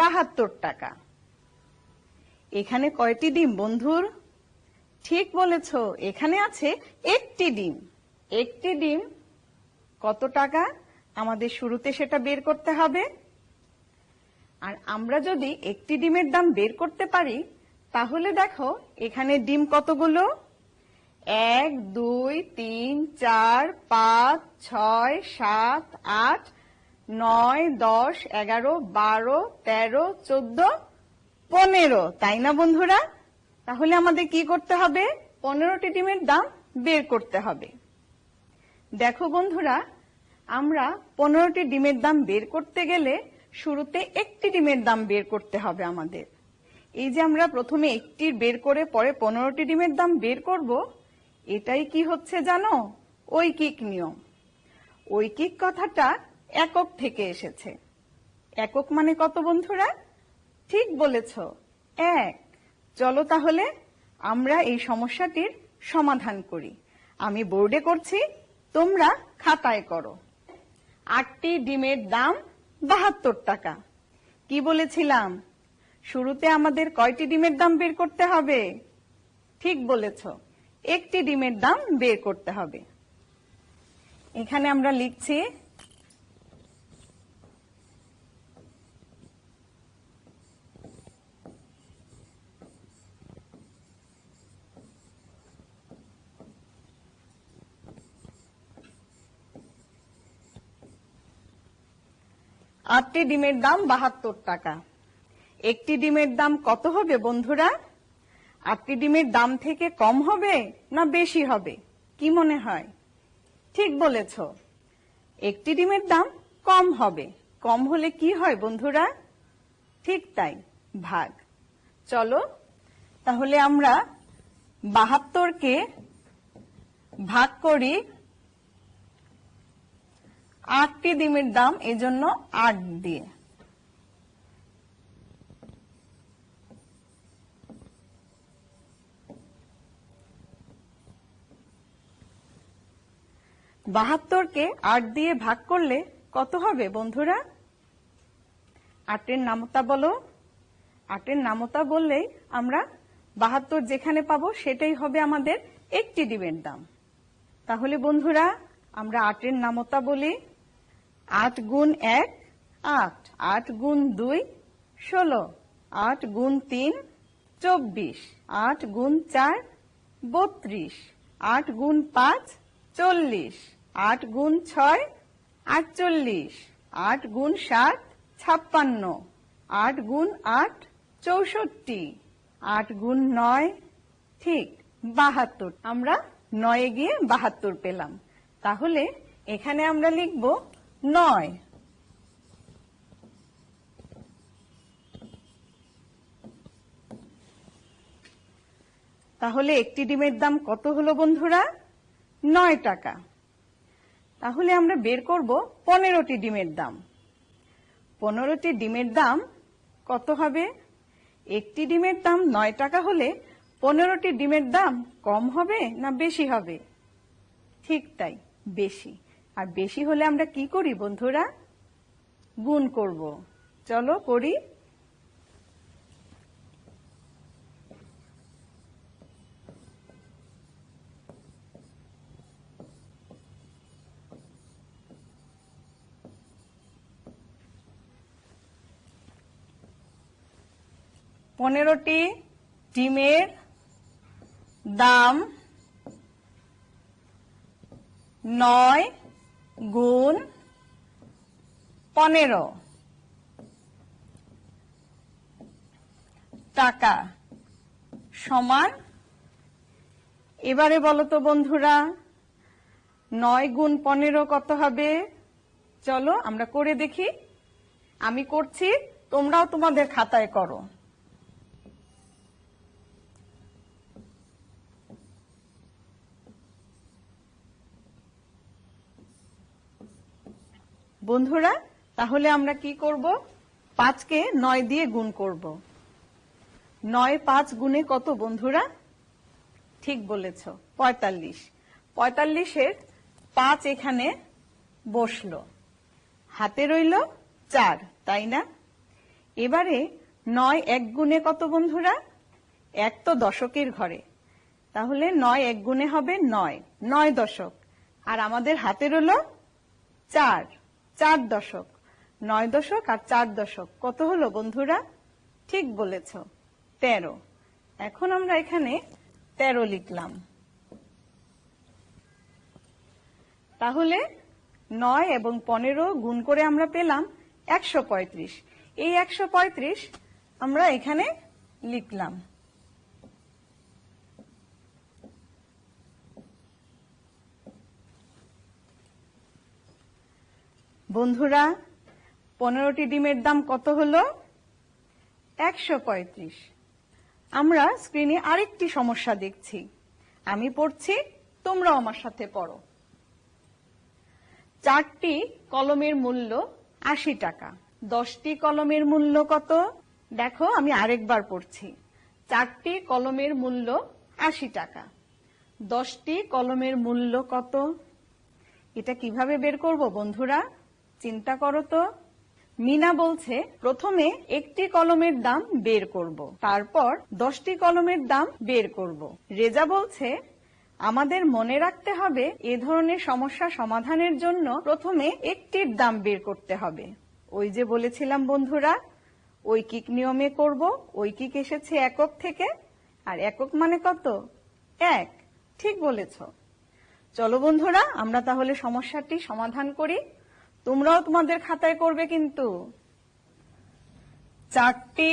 72 টাকা। এখানে কয়টি ডিম বন্ধুর? ঠিক বলেছ, এখানে আছে একটি ডিম। একটি ডিম কত টাকা? আমাদের শুরুতে সেটা বের করতে হবে। আর আমরা যদি একটি ডিমের দাম বের করতে পারি তাহলে দেখো এখানে ডিম কতগুলো? 1, 2, 3, 4, 5, 6, 7, 8, 9, 10, 11, 12, 13, 14, 15, তাই না বন্ধুরা? তাহলে আমাদের কি করতে হবে? 15টি ডিমের দাম বের করতে হবে। দেখো বন্ধুরা, আমরা 15টি ডিমের দাম বের করতে গেলে শুরুতে একটি ডিমের দাম বের করতে হবে আমাদের। এই যে আমরা প্রথমে একটি বের করে পরে 15টি ডিমের দাম বের করব, এটাই কি হচ্ছে জানো? ঐকিক নিয়ম। ঐকিক কথাটা একক থেকে এসেছে। একক মানে কত বন্ধুরা? ঠিক বলেছ, 1। চলো তাহলে আমরা এই সমস্যাটির সমাধান করি। আমি বোর্ডে করছি, তোমরা খাতায় করো। 8টি ডিমের দাম 72 টাকা। কি বলেছিলাম? শুরুতে আমাদের কয়টি ডিমের দাম বের করতে হবে? ঠিক বলেছ, একটি ডিমের দাম বের করতে হবে। এখানে আমরা লিখছি আটটি ডিমের দাম 72 টাকা। একটি ডিমের দাম কত হবে বন্ধুরা? 8টি ডিমের দাম থেকে কম হবে না বেশি হবে? কি মনে হয়? ঠিক বলেছ, একটি ডিমের দাম কম হবে। কম হলে কি হয় বন্ধুরা? ঠিক তাই, ভাগ। চলো তাহলে আমরা 72কে ভাগ করি 8টি ডিমের দাম, এজন্য 8 দিয়ে। বাহাত্তরকে 8 দিয়ে ভাগ করলে কত হবে বন্ধুরা? 8-এর নামতা বলো। 8-এর নামতা বললেই আমরা 72 যেখানে পাবো সেটাই হবে আমাদের একটি ডিমের দাম। তাহলে বন্ধুরা আমরা 8-এর নামতা বলি। 8 গুণ 1 8, 8 গুণ 2 16, 8 গুণ 3 24, 8 গুণ 4 32, 8 গুণ 5 40, 8 গুণ 6 48, 8 গুণ 7 56, 8 গুণ 8 64। 8 গুণ 9 ঠিক 72। আমরা 9 গিয়ে 72 পেলাম। তাহলে এখানে আমরা লিখব 9। তাহলে একটি ডিমের দাম কত হলো বন্ধুরা? 9 টাকা। তাহলে আমরা বের করব 15টি ডিমের দাম। 15টি ডিমের দাম কত হবে? একটি ডিমের দাম 9 টাকা হলে 15টি ডিমের দাম কম হবে না বেশি হবে? ঠিক তাই, বেশি। আর বেশি হলে আমরা কি করি বন্ধুরা? গুণ করব। চলো করি। পনেরোটি ডিমের দাম 9 গুণ 15 টাকা সমান। এবারে বলো তো বন্ধুরা, 9 গুণ 15 কত হবে? চলো আমরা করে দেখি। আমি করছি, তোমরাও তোমাদের খাতায় করো। বন্ধুরা তাহলে আমরা কি করব? 5কে 9 দিয়ে গুণ করব। 9 5 গুণে কত বন্ধুরা? ঠিক বলেছ, 45। 45-এর 5 এখানে বসলো, হাতে রইল 4, তাই না? এবারে 9 1 গুণে কত বন্ধুরা? 1 তো দশকের ঘরে, তাহলে 9 1 গুণে হবে 9, 9 দশক। আর আমাদের হাতে রইল 4, 4 দশক। 9 দশক আর 4 দশক কত হলো বন্ধুরা? ঠিক বলেছ, 13। এখন আমরা এখানে 13 লিখলাম। তাহলে 9 এবং 15 গুণ করে আমরা পেলাম 135। এই 135 আমরা এখানে লিখলাম। বন্ধুরা 15টি ডিমের দাম কত হলো? 135। আমরা স্ক্রিনে আরেকটি সমস্যা দেখছি। আমি পড়ছি, তোমরাও আমার সাথে পড়ো। 4টি কলমের মূল্য 80 টাকা। 10টি কলমের মূল্য কত? দেখো আমি আরেকবার পড়ছি। 4টি কলমের মূল্য 80 টাকা। 10টি কলমের মূল্য কত? এটা কিভাবে বের করব বন্ধুরা? চিন্তা করো তো। মিনা বলছে প্রথমে একটি কলমের দাম বের করব, তারপর 10টি কলমের দাম বের করব। রেজা বলছে আমাদের মনে রাখতে হবে এ ধরনের সমস্যা সমাধানের জন্য প্রথমে একটির দাম বের করতে হবে। ওই যে বলেছিলাম বন্ধুরা, ঐকিক নিয়মে করব। ঐকিক এসেছে একক থেকে, আর একক মানে কত? 1। ঠিক বলেছ। চলো বন্ধুরা আমরা তাহলে সমস্যাটি সমাধান করি। তোমরাও তোমাদের খাতায় করবে কিন্তু। 4টি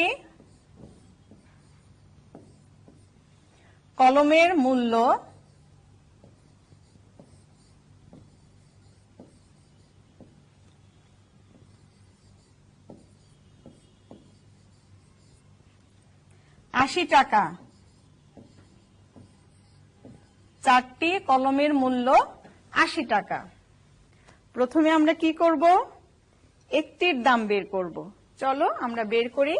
কলমের মূল্য 80 টাকা। 4টি কলমের মূল্য 80 টাকা। প্রথমে আমরা কি করব? একটির দাম বের করব। চলো আমরা বের করি।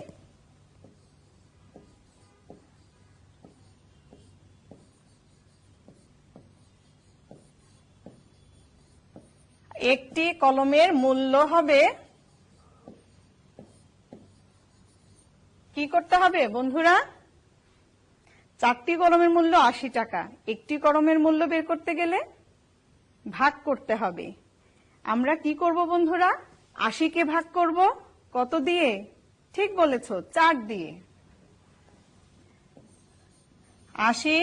একটি কলমের মূল্য হবে, কি করতে হবে বন্ধুরা? 4টি কলমের মূল্য 80 টাকা। একটি কলমের মূল্য বের করতে গেলে ভাগ করতে হবে। আমরা কি করব বন্ধুরা? 80কে ভাগ করব কত দিয়ে? ঠিক বলেছ, 4 দিয়ে। 80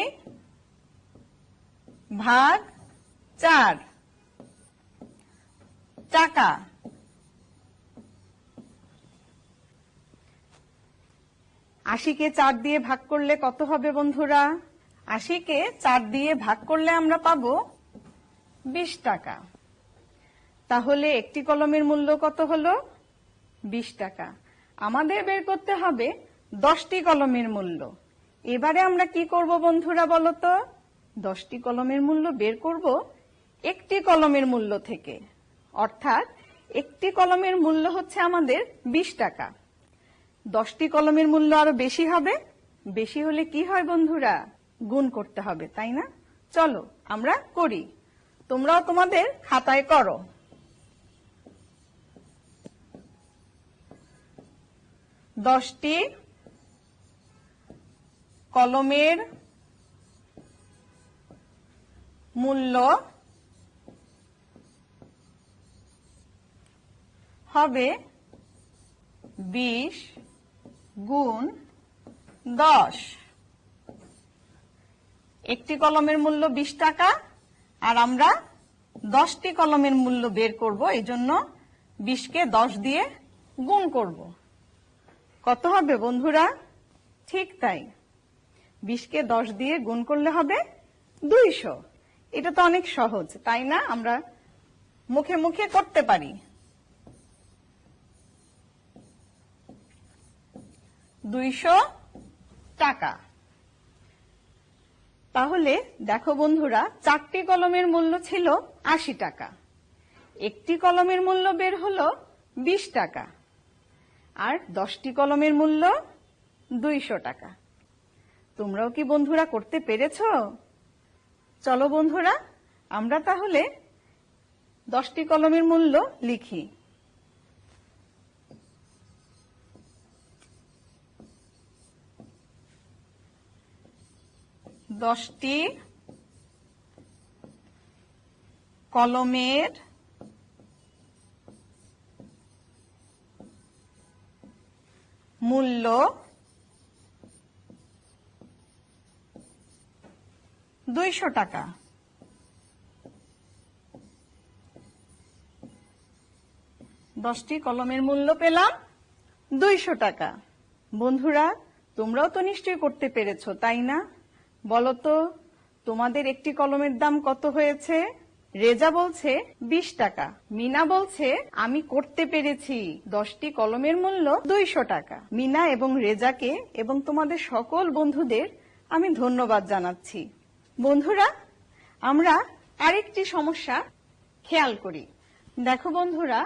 ভাগ 4 টাকা। 80 কে 4 দিয়ে ভাগ করলে কত হবে বন্ধুরা? 80 কে 4 দিয়ে ভাগ করলে আমরা পাবো 20 টাকা। তাহলে একটি কলমের মূল্য কত হলো? 20 টাকা। আমাদের বের করতে হবে 10টি কলমের মূল্য। এবারে আমরা কি করব বন্ধুরা বলো তো? 10টি কলমের মূল্য বের করব একটি কলমের মূল্য থেকে। অর্থাৎ একটি কলমের মূল্য হচ্ছে আমাদের 20 টাকা। 10টি কলমের মূল্য আরো বেশি হবে। বেশি হলে কি হয় বন্ধুরা? গুণ করতে হবে, তাই না? চলো আমরা করি। তোমরাও তোমাদের খাতায় করো। 10টি কলমের মূল্য হবে 20 গুণ 10। একটি কলমের মূল্য 20 টাকা আর আমরা 10টি কলমের মূল্য বের করব, এই জন্য 20 কে 10 দিয়ে গুণ করব। কত হবে বন্ধুরা? ঠিক তাই, 20 কে 10 দিয়ে গুণ করলে হবে 200। এটা তো অনেক সহজ, তাই না? আমরা মুখে মুখে করতে পারি। 200 টাকা। তাহলে দেখো বন্ধুরা, 4টি কলমের মূল্য ছিল 80 টাকা। একটি কলমের মূল্য বের হলো 20 টাকা আর 10টি কলমের মূল্য 200 টাকা। তোমরাও কি বন্ধুরা করতে পেরেছো? চলো বন্ধুরা, আমরা তাহলে 10টি কলমের মূল্য লিখি। 10টি কলমের মূল্য 200 টাকা। 10টি কলমের মূল্য পেলাম 200 টাকা। বন্ধুরা, তোমরাও তো নিশ্চয়ই করতে পেরেছো, তাই না? বলো তো, তোমাদের একটি কলমের দাম কত হয়েছে? রেজা বলছে 20 টাকা। মিনা বলছে আমি করতে পেরেছি, 10টি কলমের মূল্য 200 টাকা। মিনা এবং রেজাকে এবং তোমাদের সকল বন্ধুদের আমি ধন্যবাদ জানাচ্ছি। বন্ধুরা, আমরা আরেকটি সমস্যা খেয়াল করি। দেখো বন্ধুরা,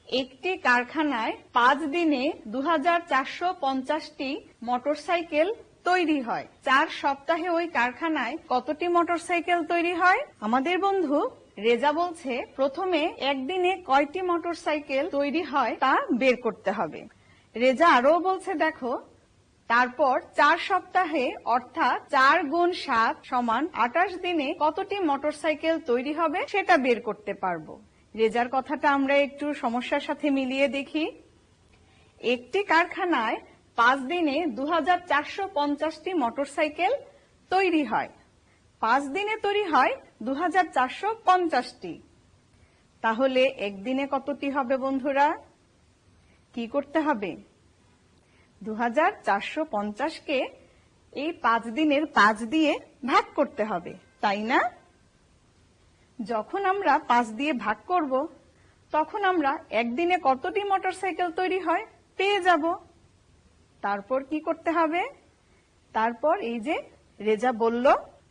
একটি কারখানায় 5 দিনে 2450টি মোটরসাইকেল তৈরি হয়। 4 সপ্তাহে ওই কারখানায় কতটি মোটরসাইকেল তৈরি হয়? আমাদের বন্ধু রেজা বলছে প্রথমে একদিনে কয়টি মোটরসাইকেল তৈরি হয় তা বের করতে হবে। রেজা আরো বলছে দেখো, তারপর 4 সপ্তাহে অর্থাৎ 4 গুণ 7 সমান 28 দিনে কতটি মোটরসাইকেল তৈরি হবে সেটা বের করতে পারবো। রেজার কথাটা আমরা একটু সমস্যার সাথে মিলিয়ে দেখি। একটি কারখানায় 5 দিনে 2450টি মোটরসাইকেল তৈরি হয়। 5 দিনে তৈরি হয় 2450টি। তাহলে একদিনে কতটি হবে বন্ধুরা? কি করতে হবে? 2450কে এই 5 দিনের 5 দিয়ে ভাগ করতে হবে, তাই না? যখন আমরা 5 দিয়ে ভাগ করব, তখন আমরা একদিনে কতটি মোটরসাইকেল তৈরি হয় পেয়ে যাব। তারপর কি করতে হবে? তারপর এই যে রেজা বলল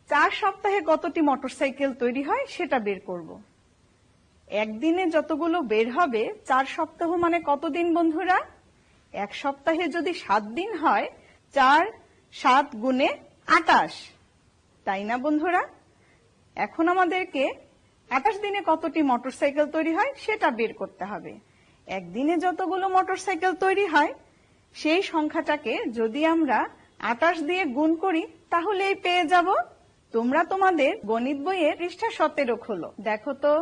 4 সপ্তাহে কতটি মোটরসাইকেল তৈরি হয় সেটা বের করব। একদিনে যতগুলো বের হবে, 4 সপ্তাহ মানে কতদিন বন্ধুরা? 1 সপ্তাহে যদি 7 দিন হয়, 4 7 গুণে 28, তাই না বন্ধুরা? এখন আমাদেরকে 28 দিনে কতটি মোটরসাইকেল তৈরি হয় সেটা বের করতে হবে। একদিনে যতগুলো মোটরসাইকেল তৈরি হয় সেই সংখ্যাটাকে যদি আমরা 28 দিয়ে গুণ করি তাহলেই পেয়ে যাব। তোমরা তোমাদের গণিত বইয়ের পৃষ্ঠা 17 খোলো। দেখো তো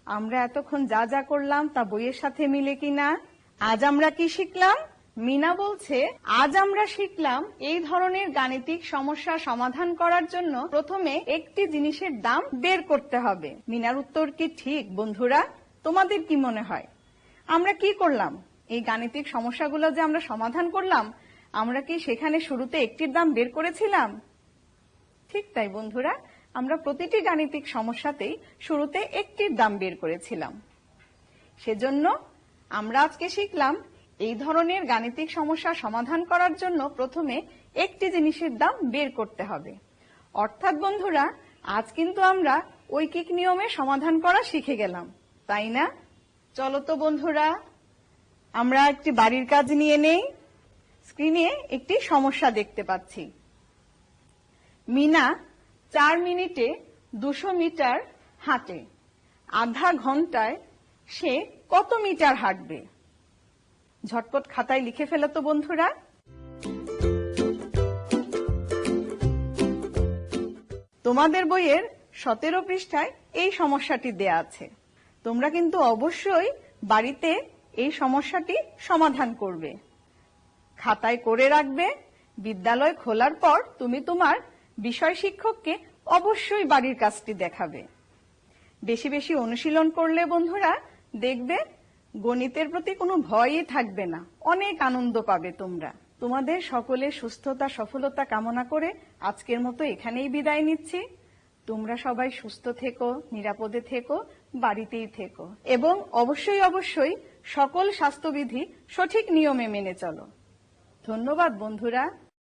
আমরা এতক্ষণ যা যা করলাম তা বইয়ের সাথে মিলে কিনা। আজ আমরা কি শিখলাম? মিনা বলছে আজ আমরা শিখলাম এই ধরনের গাণিতিক সমস্যা সমাধান করার জন্য প্রথমে একটি জিনিসের দাম বের করতে হবে। মিনার উত্তর কি ঠিক বন্ধুরা? তোমাদের কি মনে হয়? আমরা কি করলাম? এই গাণিতিক সমস্যাগুলো যে আমরা সমাধান করলাম, আমরা কি সেখানে শুরুতে একটির দাম বের করেছিলাম? ঠিক তাই বন্ধুরা, আমরা প্রতিটি গাণিতিক সমস্যাতেই শুরুতে একটির দাম বের করেছিলাম। সেজন্য আমরা আজকে শিখলাম এই ধরনের গাণিতিক সমস্যা সমাধান করার জন্য প্রথমে একটি জিনিসের দাম বের করতে হবে। অর্থাৎ বন্ধুরা, আজ কিন্তু আমরা ঐকিক নিয়মে সমাধান করা শিখে গেলাম, তাই না? চলো তো বন্ধুরা, আমরা একটি বাড়ির কাজ নিয়ে নেই। স্ক্রিনে একটি সমস্যা দেখতে পাচ্ছি। মিনা 4 মিনিটে 200 মিটার হাঁটে। আধা ঘন্টায় সে কত মিটার হাঁটবে? ঝটপট খাতায় লিখে ফেলো তো বন্ধুরা। তোমাদের বইয়ের 17 পৃষ্ঠায় এই সমস্যাটি দেয়া আছে। তোমরা কিন্তু অবশ্যই বাড়িতে এই সমস্যাটি সমাধান করবে, খাতায় করে রাখবে। বিদ্যালয় খোলার পর তুমি তোমার বিষয় শিক্ষককে অবশ্যই বাড়ির কাজটি দেখাবে। বেশি বেশি অনুশীলন করলে বন্ধুরা দেখবে গণিতের প্রতি কোনো ভয়ই থাকবে না, অনেক আনন্দ পাবে তোমরা। তোমাদের সকলের সুস্থতা সফলতা কামনা করে আজকের মতো এখানেই বিদায় নিচ্ছি। তোমরা সবাই সুস্থ থেকো, নিরাপদে থেকো, বাড়িতেই থেকো এবং অবশ্যই অবশ্যই সকল স্বাস্থ্যবিধি সঠিক নিয়মে মেনে চলো। ধন্যবাদ বন্ধুরা।